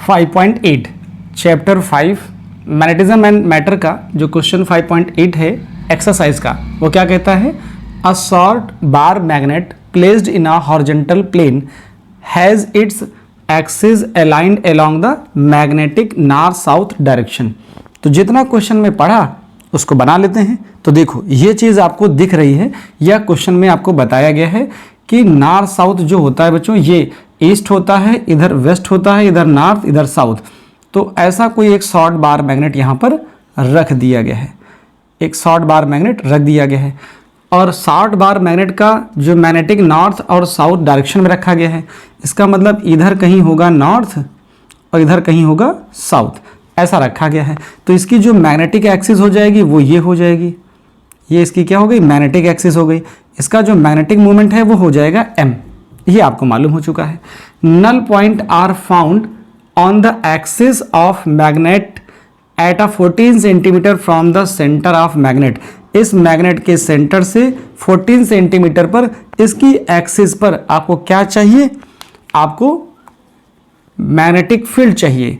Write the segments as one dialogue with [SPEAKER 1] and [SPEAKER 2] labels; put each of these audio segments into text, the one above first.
[SPEAKER 1] 5.8 chapter 5 magnetism and matter का जो question 5.8 है एक्सरसाइज का, वो क्या कहता है? A short bar magnet placed in a horizontal plane has its axis aligned along the magnetic north south direction. तो जितना क्वेश्चन में पढ़ा उसको बना लेते हैं। तो देखो ये चीज़ आपको दिख रही है, या क्वेश्चन में आपको बताया गया है कि नॉर्थ साउथ जो होता है बच्चों, ये ईस्ट होता है, इधर वेस्ट होता है, इधर नॉर्थ, इधर साउथ। तो ऐसा कोई एक शॉर्ट बार मैग्नेट यहाँ पर रख दिया गया है, एक शॉर्ट बार मैग्नेट रख दिया गया है। और शॉर्ट बार मैग्नेट का जो मैग्नेटिक नॉर्थ और साउथ डायरेक्शन में रखा गया है, इसका मतलब इधर कहीं होगा नॉर्थ और इधर कहीं होगा साउथ, ऐसा रखा गया है। तो इसकी जो मैग्नेटिक एक्सिस हो जाएगी वो ये हो जाएगी, ये इसकी क्या हो गई? मैग्नेटिक एक्सिस हो गई। इसका जो मैग्नेटिक मोमेंट है वो हो जाएगा m, ये आपको मालूम हो चुका है। Null point are found on the axis of magnet at a 14 centimetre from the centre of magnet. इस मैग्नेट के सेंटर से 14 सेंटीमीटर पर इसकी एक्सिस पर आपको क्या चाहिए? आपको मैग्नेटिक फील्ड चाहिए,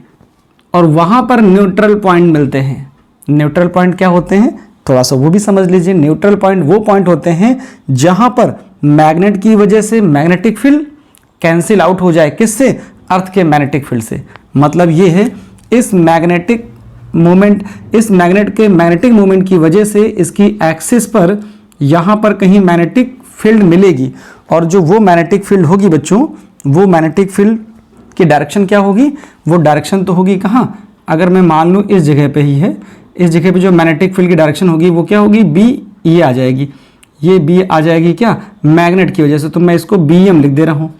[SPEAKER 1] और वहां पर न्यूट्रल पॉइंट मिलते हैं। न्यूट्रल पॉइंट क्या होते हैं? थोड़ा सा वो भी समझ लीजिए। न्यूट्रल पॉइंट वो पॉइंट होते हैं जहां पर मैग्नेट की वजह से मैग्नेटिक फील्ड कैंसिल आउट हो जाए। किससे? अर्थ के मैग्नेटिक फील्ड से। मतलब ये है इस मैग्नेटिक मोमेंट, इस मैग्नेट के मैग्नेटिक मोमेंट की वजह से इसकी एक्सिस पर यहां पर कहीं मैग्नेटिक फील्ड मिलेगी, और जो वो मैग्नेटिक फील्ड होगी बच्चों, वो मैग्नेटिक फील्ड की डायरेक्शन क्या होगी? वो डायरेक्शन तो होगी कहाँ? अगर मैं मान लूँ इस जगह पे ही है, इस जगह पे जो मैग्नेटिक फील्ड की डायरेक्शन होगी वो क्या होगी? बी, ये आ जाएगी, ये बी आ जाएगी क्या? मैग्नेट की वजह से। तो मैं इसको BM लिख दे रहा हूँ।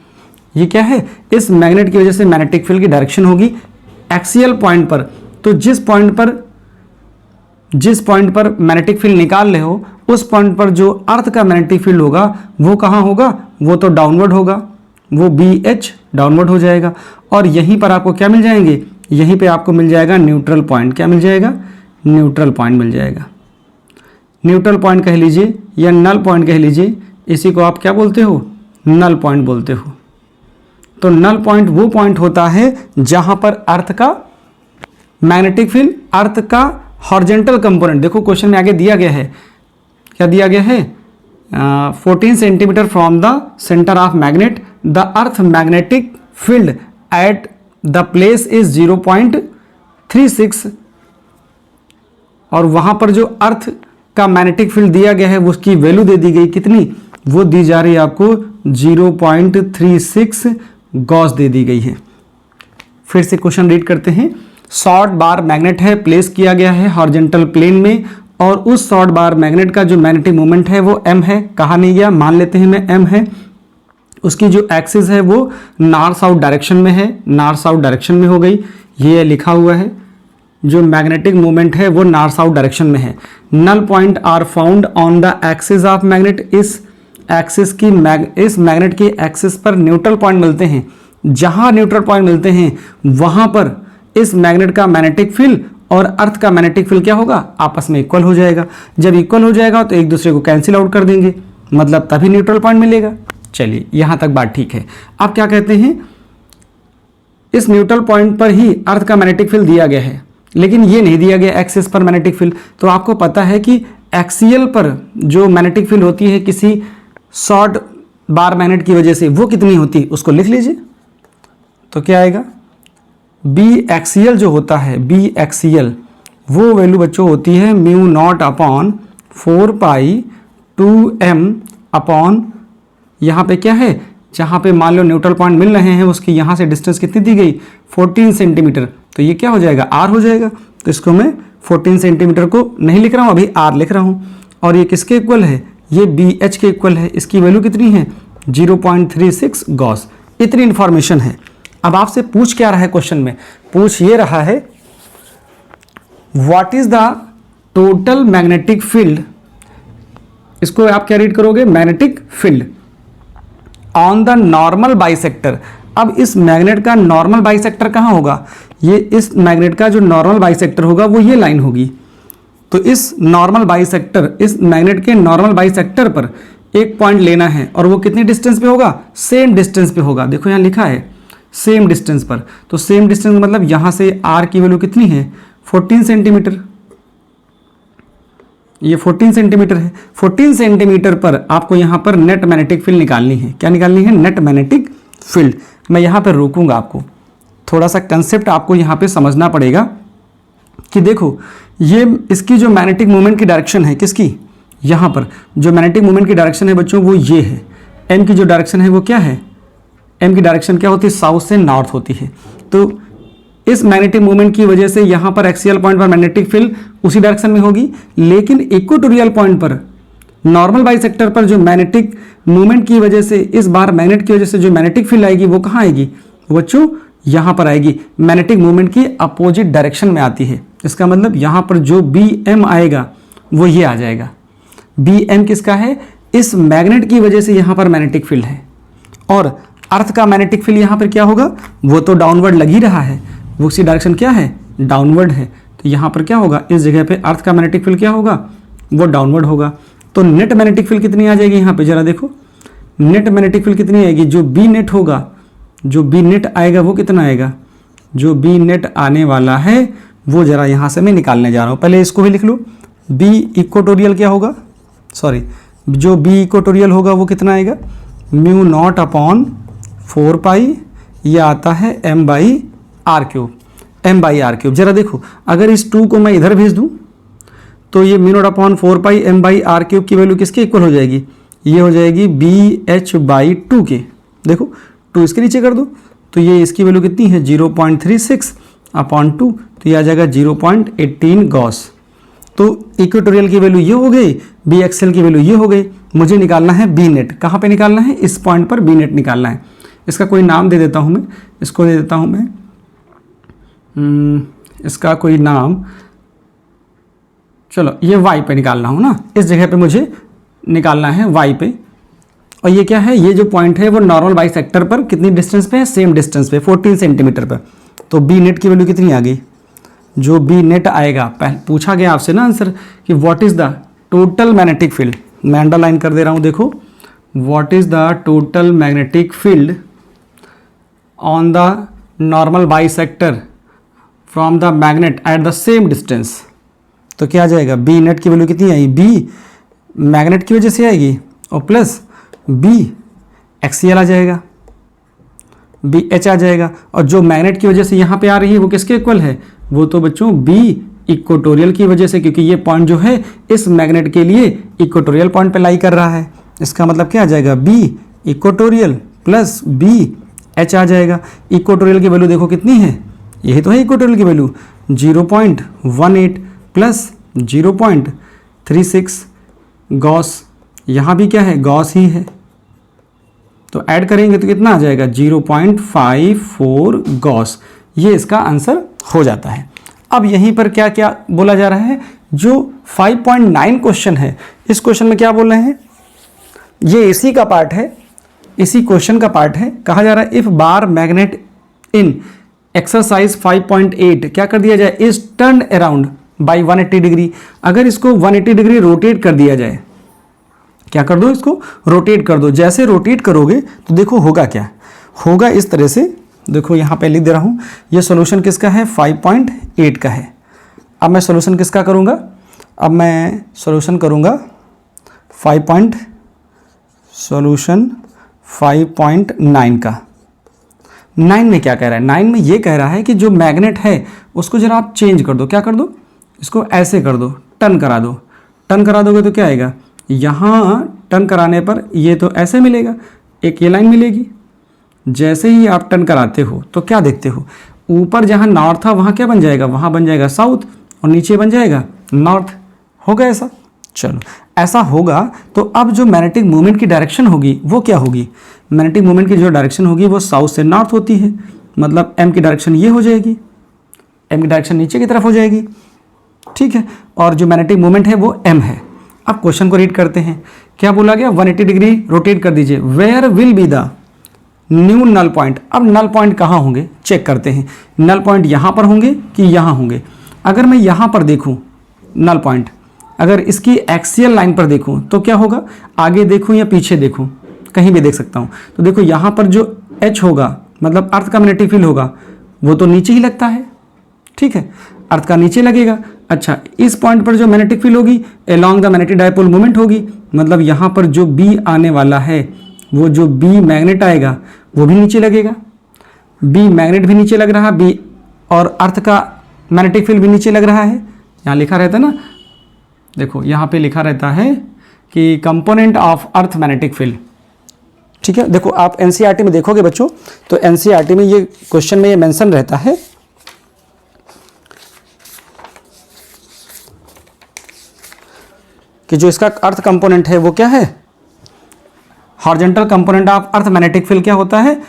[SPEAKER 1] ये क्या है? इस मैग्नेट की वजह से मैग्नेटिक फील्ड की डायरेक्शन होगी एक्सियल पॉइंट पर। तो जिस पॉइंट पर मैग्नेटिक फील्ड निकाल रहे हो, उस पॉइंट पर जो अर्थ का मैग्नेटिक फील्ड होगा वो कहाँ होगा? वो तो डाउनवर्ड होगा, वो BH डाउनवर्ड हो जाएगा। और यहीं पर आपको क्या मिल जाएंगे? यहीं पे आपको मिल जाएगा न्यूट्रल पॉइंट। क्या मिल जाएगा? न्यूट्रल पॉइंट मिल जाएगा। न्यूट्रल पॉइंट कह लीजिए या नल पॉइंट कह लीजिए, इसी को आप क्या बोलते हो? नल पॉइंट बोलते हो। तो नल पॉइंट वो पॉइंट होता है जहां पर अर्थ का मैग्नेटिक फील्ड, अर्थ का हॉरिजॉन्टल कंपोनेंट, देखो क्वेश्चन में आगे दिया गया है, क्या दिया गया है? 14 centimetre from the centre of magnet the earth magnetic field at the place is 0.36, और वहां पर जो अर्थ का मैग्नेटिक फील्ड दिया गया है उसकी वैल्यू दे दी गई, कितनी? वो दी जा रही है आपको 0.36 गॉस दे दी गई है। फिर से क्वेश्चन रीड करते हैं। शॉर्ट बार मैग्नेट है, प्लेस किया गया है हॉरिजॉन्टल प्लेन में, और उस शॉर्ट बार मैग्नेट का जो मैग्नेटिक मोमेंट है वो m है। कहा नहीं गया, मान लेते हैं मैं m है। उसकी जो एक्सिस है वो नॉर्थ साउथ डायरेक्शन में है, नॉर्थ साउथ डायरेक्शन में हो गई, ये लिखा हुआ है। जो मैग्नेटिक मोमेंट है वो नॉर्थ साउथ डायरेक्शन में है। Null point are found on the axis of magnet. इस एक्सिस की इस मैग्नेट की एक्सिस पर न्यूट्रल पॉइंट मिलते हैं। जहां न्यूट्रल पॉइंट मिलते हैं वहां पर इस मैग्नेट का मैग्नेटिक फील्ड और अर्थ का मैग्नेटिक फील्ड क्या होगा? आपस में इक्वल हो जाएगा। जब इक्वल हो जाएगा तो एक दूसरे को कैंसिल आउट कर देंगे, मतलब तभी न्यूट्रल पॉइंट मिलेगा। चलिए यहां तक बात ठीक है। आप क्या कहते हैं? इस न्यूट्रल पॉइंट पर ही अर्थ का मैग्नेटिक फील्ड दिया गया है, लेकिन ये नहीं दिया गया एक्सिस पर मैग्नेटिक फील्ड। तो आपको पता है कि एक्सियल पर जो मैग्नेटिक फील्ड होती है किसी शॉर्ट बार मैग्नेट की वजह से, वो कितनी होती है? उसको लिख लीजिए। तो क्या आएगा? बी एक्सियल जो होता है, बी एक्सियल, वो वैल्यू बच्चों होती है μ0/4π2m अपॉन, यहाँ पे क्या है? जहाँ पे मान लो न्यूट्रल पॉइंट मिल रहे हैं उसकी यहाँ से डिस्टेंस कितनी दी गई? 14 सेंटीमीटर। तो ये क्या हो जाएगा? R हो जाएगा। तो इसको मैं 14 सेंटीमीटर को नहीं लिख रहा हूँ, अभी R लिख रहा हूँ। और ये किसके इक्वल है? ये BH के इक्वल है। इसकी वैल्यू कितनी है? 0.36 गॉस। इतनी इंफॉर्मेशन है। अब आपसे पूछ क्या रहा है क्वेश्चन में? पूछ ये रहा है what is the total magnetic field. इसको आप क्या रीड करोगे? Magnetic field on the normal bisector. अब इस मैग्नेट का नॉर्मल बाइसेक्टर कहाँ होगा? ये इस मैग्नेट का जो नॉर्मल बाइसेक्टर होगा वो ये लाइन होगी। तो इस नॉर्मल बाइसेक्टर, इस मैग्नेट के नॉर्मल बाइसेक्टर पर एक पॉइंट लेना है, और वो कितनी डिस्टेंस पे होगा? सेम डिस्टेंस पे होगा। देखो यहाँ लिखा है सेम डिस्टेंस पर। तो सेम डिस्टेंस मतलब यहाँ से आर की वैल्यू कितनी है 14 सेंटीमीटर, ये 14 सेंटीमीटर है। 14 सेंटीमीटर पर आपको यहाँ पर नेट मैग्नेटिक फील्ड निकालनी है। क्या निकालनी है? Net magnetic field. मैं यहाँ पर रोकूंगा, आपको थोड़ा सा कंसेप्ट आपको यहाँ पे समझना पड़ेगा कि देखो ये इसकी जो मैग्नेटिक मूवमेंट की डायरेक्शन है, किसकी, यहाँ पर जो मैग्नेटिक मूवमेंट की डायरेक्शन है बच्चों वो ये है। एम की जो डायरेक्शन है वो क्या है? एम की डायरेक्शन क्या होती है? साउथ से नॉर्थ होती है। तो इस मैग्नेटिक मूवमेंट की वजह से यहाँ पर एक्सियल पॉइंट पर मैग्नेटिक फील्ड उसी डायरेक्शन में होगी, लेकिन इक्वेटोरियल पॉइंट पर नॉर्मल बाइसेक्टर पर जो मैग्नेटिक मूवमेंट की वजह से, इस बार मैग्नेट की वजह से जो मैग्नेटिक फील्ड आएगी वो कहाँ आएगी बच्चों? यहाँ पर आएगी, मैग्नेटिक मूवमेंट की अपोजिट डायरेक्शन में आती है। इसका मतलब यहाँ पर जो बी एम आएगा वो ये आ जाएगा। बी एम किसका है? इस मैग्नेट की वजह से यहाँ पर मैग्नेटिक फील्ड है, और अर्थ का मैग्नेटिक फील्ड यहाँ पर क्या होगा? वो तो डाउनवर्ड लग ही रहा है, वो उसकी डायरेक्शन क्या है? डाउनवर्ड है। तो यहाँ पर क्या होगा? इस जगह पे अर्थ का मैग्नेटिक फील्ड क्या होगा? वो डाउनवर्ड होगा। तो नेट मैग्नेटिक फील्ड कितनी आ जाएगी यहाँ पे? जरा देखो नेट मैग्नेटिक फील्ड कितनी आएगी? जो बी नेट होगा, जो बी नेट आएगा वो कितना आएगा? जो बी नेट आने वाला है वो जरा यहाँ से मैं निकालने जा रहा हूँ। पहले इसको भी लिख लो। बी इक्वेटोरियल क्या होगा? सॉरी, जो बी इक्वेटोरियल होगा वो कितना आएगा? म्यू नॉट अपॉन 4 पाई, ये आता है m by r cube, m by r cube. जरा देखो अगर इस 2 को मैं इधर भेज दूँ तो ये mu naught upon 4 pi m by r cube की वैल्यू किसके इक्वल हो जाएगी? ये हो जाएगी बी एच बाई 2 के। देखो 2 इसके नीचे कर दो तो ये इसकी वैल्यू कितनी है? 0.36 अपॉन 2, तो ये आ जाएगा 0.18 गॉस। तो इक्वेटोरियल की वैल्यू ये हो गई, बी एक्सएल की वैल्यू ये हो गई। मुझे निकालना है बी नेट। कहाँ पे निकालना है? इस पॉइंट पर बी नेट निकालना है। इसका कोई नाम दे देता हूँ मैं, इसको दे देता हूँ मैं इसका कोई नाम, चलो ये वाई पे निकालना हो ना, इस जगह पे मुझे निकालना है वाई पे। और ये क्या है? ये जो पॉइंट है वो नॉर्मल बाइसेक्टर पर कितनी डिस्टेंस पे है? सेम डिस्टेंस पे 14 सेंटीमीटर पर। तो बी नेट की वैल्यू कितनी आ गई? जो बी नेट आएगा, पहले पूछा गया आपसे ना आंसर कि what is the total magnetic field. मैं अंडरलाइन कर दे रहा हूँ, देखो what is the total magnetic field on the normal bisector from the magnet at the same distance. तो क्या आ जाएगा? बी नेट की वैल्यू कितनी आई? बी मैग्नेट की वजह से आएगी और प्लस बी एक्सियल आ जाएगा, बी एच आ जाएगा। और जो मैग्नेट की वजह से यहाँ पे आ रही है वो किसके इक्वल है? वो तो बच्चों बी इक्वेटोरियल की वजह से, क्योंकि ये पॉइंट जो है इस मैग्नेट के लिए इक्वेटोरियल पॉइंट पे लाई कर रहा है। इसका मतलब क्या आ जाएगा? B equatorial plus B H आ जाएगा। इक्वेटोरियल की वैल्यू देखो कितनी है? यही तो है इक्वेटोरियल की वैल्यू 0.18 प्लस 0.36 गॉस। यहाँ भी क्या है? गॉस ही है। तो ऐड करेंगे तो कितना आ जाएगा? 0.54 गॉस। ये इसका आंसर हो जाता है। अब यहीं पर क्या क्या बोला जा रहा है? जो 5.9 क्वेश्चन है, इस क्वेश्चन में क्या बोल रहे हैं? ये इसी का पार्ट है, इसी क्वेश्चन का पार्ट है। कहा जा रहा है if bar magnet in exercise 5.8 क्या कर दिया जाए? Is turn around by 180 degree. अगर इसको 180 डिग्री रोटेट कर दिया जाए, क्या कर दो? इसको रोटेट कर दो। जैसे रोटेट करोगे तो देखो होगा क्या? होगा इस तरह से, देखो यहाँ पे लिख दे रहा हूँ। ये सॉल्यूशन किसका है? 5.8 का है। अब मैं सॉल्यूशन किसका करूँगा? अब मैं सॉल्यूशन करूँगा 5.9 का। 9 में क्या कह रहा है? 9 में ये कह रहा है कि जो मैग्नेट है उसको जरा आप चेंज कर दो। क्या कर दो? इसको ऐसे कर दो, टर्न करा दो। टर्न करा दोगे तो क्या आएगा? यहाँ टर्न कराने पर ये तो ऐसे मिलेगा, एक ये लाइन मिलेगी। जैसे ही आप टर्न कराते हो तो क्या देखते हो? ऊपर जहाँ नॉर्थ था वहाँ क्या बन जाएगा? वहाँ बन जाएगा साउथ, और नीचे बन जाएगा नॉर्थ। होगा ऐसा? चलो ऐसा होगा तो अब जो मैग्नेटिक मूवमेंट की डायरेक्शन होगी वो क्या होगी? मैग्नेटिक मूवमेंट की जो डायरेक्शन होगी वो साउथ से नॉर्थ होती है। मतलब एम की डायरेक्शन ये हो जाएगी, एम की डायरेक्शन नीचे की तरफ हो जाएगी, ठीक है। और जो मैग्नेटिक मूवमेंट है वो एम है। अब क्वेश्चन को रीड करते हैं। क्या बोला गया? 180 डिग्री रोटेट कर दीजिए। Where will be the new null point. अब नल पॉइंट कहाँ होंगे चेक करते हैं। नल पॉइंट यहाँ पर होंगे कि यहाँ होंगे? अगर मैं यहाँ पर देखूँ नल पॉइंट, अगर इसकी एक्सियल लाइन पर देखूँ तो क्या होगा? आगे देखूँ या पीछे देखूँ, कहीं भी देख सकता हूँ। तो देखो यहाँ पर जो एच होगा मतलब अर्थ का मैग्नेटिक फील्ड होगा वो तो नीचे ही लगता है, ठीक है, अर्थ का नीचे लगेगा। अच्छा, इस पॉइंट पर जो मैग्नेटिक फील्ड होगी along the magnetic dipole moment होगी, मतलब यहाँ पर जो बी आने वाला है वो जो बी मैग्नेट आएगा वो भी नीचे लगेगा, बी मैग्नेट भी नीचे लग रहा, बी और अर्थ का मैग्नेटिक फील्ड भी नीचे लग रहा है। यहाँ लिखा रहता है ना, देखो यहाँ पे लिखा रहता है कि component of earth magnetic field, ठीक है। देखो आप एनसीईआरटी में देखोगे बच्चों, तो एनसीईआरटी में ये क्वेश्चन में ये मेंशन रहता है कि जो इसका अर्थ कंपोनेंट है वो क्या है, horizontal component of earth magnetic field क्या होता है,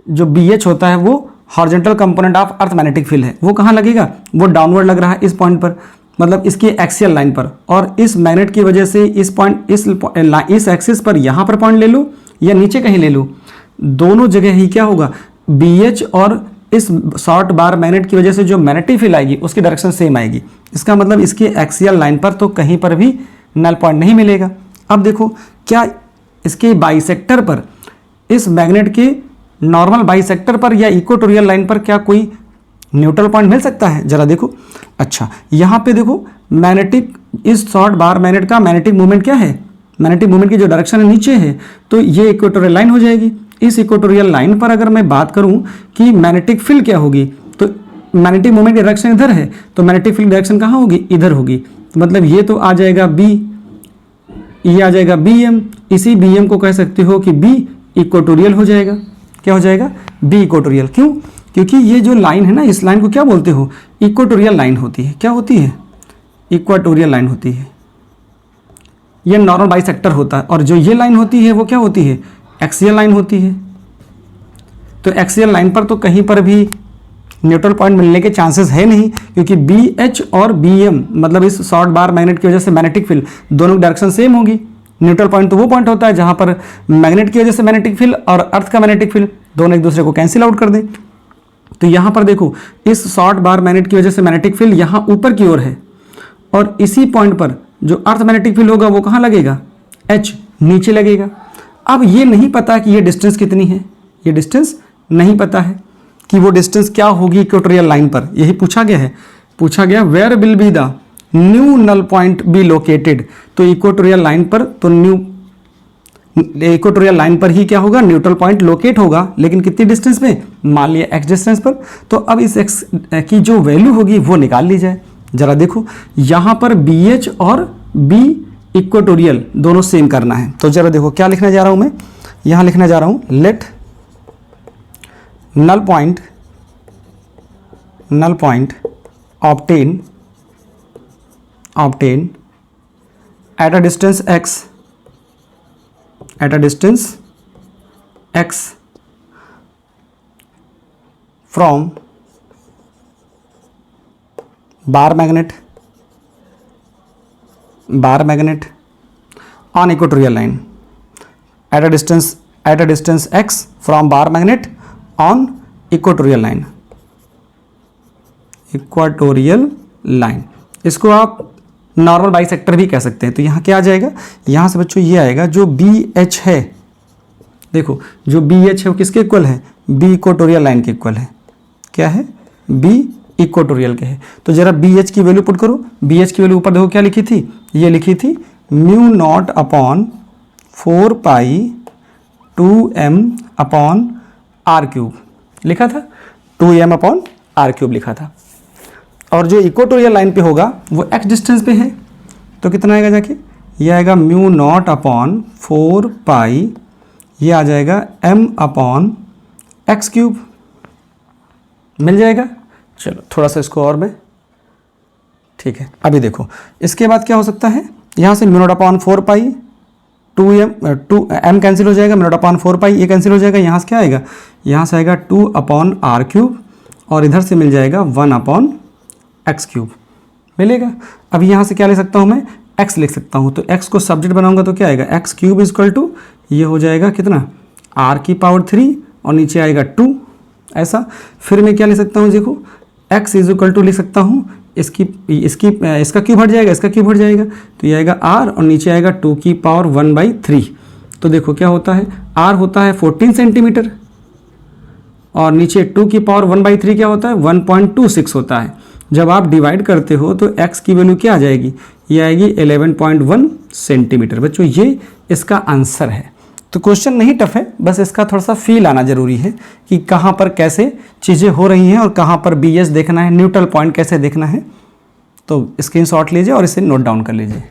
[SPEAKER 1] जो BH होता है वो horizontal component of earth magnetic field है। वो कहाँ लगेगा, वो डाउनवर्ड लग रहा है इस पॉइंट पर, मतलब इसकी एक्सियल लाइन पर, और इस मैग्नेट की वजह से इस पॉइंट इस एक्सिस पर यहाँ पर पॉइंट ले लो या नीचे कहीं ले लो, दोनों जगह ही क्या होगा, BH और इस शॉर्ट बार मैग्नेट की वजह से जो मैग्नेटिक फील्ड आएगी उसकी डायरेक्शन सेम आएगी। इसका मतलब इसकी एक्सियल लाइन पर तो कहीं पर भी नल पॉइंट नहीं मिलेगा। अब देखो क्या इसके बाइसेक्टर पर, इस मैग्नेट के नॉर्मल बाइसेक्टर पर या इक्वेटोरियल लाइन पर क्या कोई न्यूट्रल पॉइंट मिल सकता है, जरा देखो। अच्छा, यहाँ पे देखो मैग्नेटिक, इस शॉर्ट बार मैग्नेट का मैग्नेटिक मूवमेंट क्या है, मैग्नेटिक मूवमेंट की जो डायरेक्शन है नीचे है, तो ये इक्वेटोरियल लाइन हो जाएगी। इस इक्वेटोरियल लाइन पर अगर मैं बात करूं कि मैग्नेटिक फील्ड क्या होगी, तो मैग्नेटिक मूवमेंट की डायरेक्शन इधर है, तो मैग्नेटिक फील्ड डायरेक्शन कहाँ होगी, इधर होगी। तो मतलब ये तो आ जाएगा बी, ये आ जाएगा BM, इसी BM को कह सकते हो कि बी इक्वेटोरियल हो जाएगा। क्या हो जाएगा, बी इक्वेटोरियल। क्यों, क्योंकि ये जो लाइन है ना, इस लाइन को क्या बोलते हो, इक्वेटोरियल लाइन होती है। क्या होती है, इक्वेटोरियल लाइन होती है। ये नॉर्मल बाइसेक्टर होता है, और जो ये लाइन होती है वो क्या होती है, एक्सियल लाइन होती है। तो एक्सियल लाइन पर तो कहीं पर भी न्यूट्रल पॉइंट मिलने के चांसेस है नहीं, क्योंकि BH और BM मतलब इस शॉर्ट बार मैग्नेट की वजह से मैग्नेटिक फील्ड दोनों की डायरेक्शन सेम होगी। न्यूट्रल पॉइंट तो वो पॉइंट होता है जहां पर मैग्नेट की वजह से मैग्नेटिक फील्ड और अर्थ का मैग्नेटिक फील्ड दोनों एक दूसरे को कैंसिल आउट कर दें। तो यहां पर देखो, इस शॉर्ट बार मैग्नेट की वजह से मैग्नेटिक फील्ड यहां ऊपर की ओर है, और इसी पॉइंट पर जो अर्थ मैग्नेटिक फील्ड होगा वो कहां लगेगा, H नीचे लगेगा। अब ये नहीं पता कि ये डिस्टेंस कितनी है, ये डिस्टेंस नहीं पता है कि वो डिस्टेंस क्या होगी इक्वेटोरियल लाइन पर। यही पूछा गया है, पूछा गया where will be the new null point be located. तो इक्वेटोरियल लाइन पर तो इक्वेटोरियल लाइन पर ही क्या होगा, न्यूट्रल पॉइंट लोकेट होगा, लेकिन कितनी डिस्टेंस में, मान लिया x डिस्टेंस पर। तो अब इस x की जो वैल्यू होगी वो निकाल ली जाए। जरा देखो यहाँ पर BH और B इक्वेटोरियल दोनों सेम करना है। तो जरा देखो क्या लिखने जा रहा हूँ मैं, यहाँ लिखने जा रहा हूँ late null point obtain at a distance x from bar magnet on equatorial line at a distance x from bar magnet on equatorial line। इसको आप नॉर्मल बाइसेक्टर भी कह सकते हैं। तो यहाँ क्या आ जाएगा, यहाँ से बच्चों ये आएगा जो BH है, देखो जो BH है वो किसके इक्वल है, B इक्वेटोरियल लाइन के इक्वल है। क्या है, B इक्वेटोरियल के है। तो जरा BH की वैल्यू पुट करो। BH की वैल्यू ऊपर देखो क्या लिखी थी, ये लिखी थी म्यू नॉट अपॉन 4 पाई 2m अपॉन R क्यूब लिखा था, 2m अपॉन R क्यूब लिखा था। और जो इक्वेटोरियल लाइन पे होगा वो x डिस्टेंस पे है, तो कितना आएगा जाके, ये आएगा म्यू नॉट अपॉन 4 पाई, ये आ जाएगा m अपॉन x क्यूब, मिल जाएगा। चलो थोड़ा सा इसको और मैं, ठीक है। अभी देखो इसके बाद क्या हो सकता है, यहाँ से म्यू नॉट अपॉन 4 पाई 2m कैंसिल हो जाएगा, म्यू नॉट अपॉन 4 पाई ये कैंसिल हो जाएगा। यहाँ से क्या आएगा, यहाँ से आएगा 2 अपॉन R क्यूब, और इधर से मिल जाएगा 1 अपॉन x क्यूब मिलेगा। अब यहाँ से क्या ले सकता हूँ मैं, x लिख सकता हूँ। तो x को सब्जेक्ट बनाऊंगा तो क्या आएगा, x cube is equal to, ये हो जाएगा कितना, R की पावर 3 और नीचे आएगा 2, ऐसा। फिर मैं क्या ले सकता हूँ, देखो x इज इक्वल टू लिख सकता हूँ, इसका क्यूब हट जाएगा, इसका क्यूब हट जाएगा, तो ये आएगा R और नीचे आएगा 2 की पावर 1/3, तो देखो क्या होता है, r होता है 14 सेंटीमीटर और नीचे 2 की पावर 1/3 क्या होता है 1.26 होता है। जब आप डिवाइड करते हो तो x की वैल्यू क्या आ जाएगी, ये आएगी 11.1 सेंटीमीटर। बच्चों ये इसका आंसर है। तो क्वेश्चन नहीं टफ है, बस इसका थोड़ा सा फील आना जरूरी है कि कहाँ पर कैसे चीज़ें हो रही हैं और कहाँ पर BS देखना है, न्यूट्रल पॉइंट कैसे देखना है। तो स्क्रीनशॉट लीजिए और इसे नोट डाउन कर लीजिए।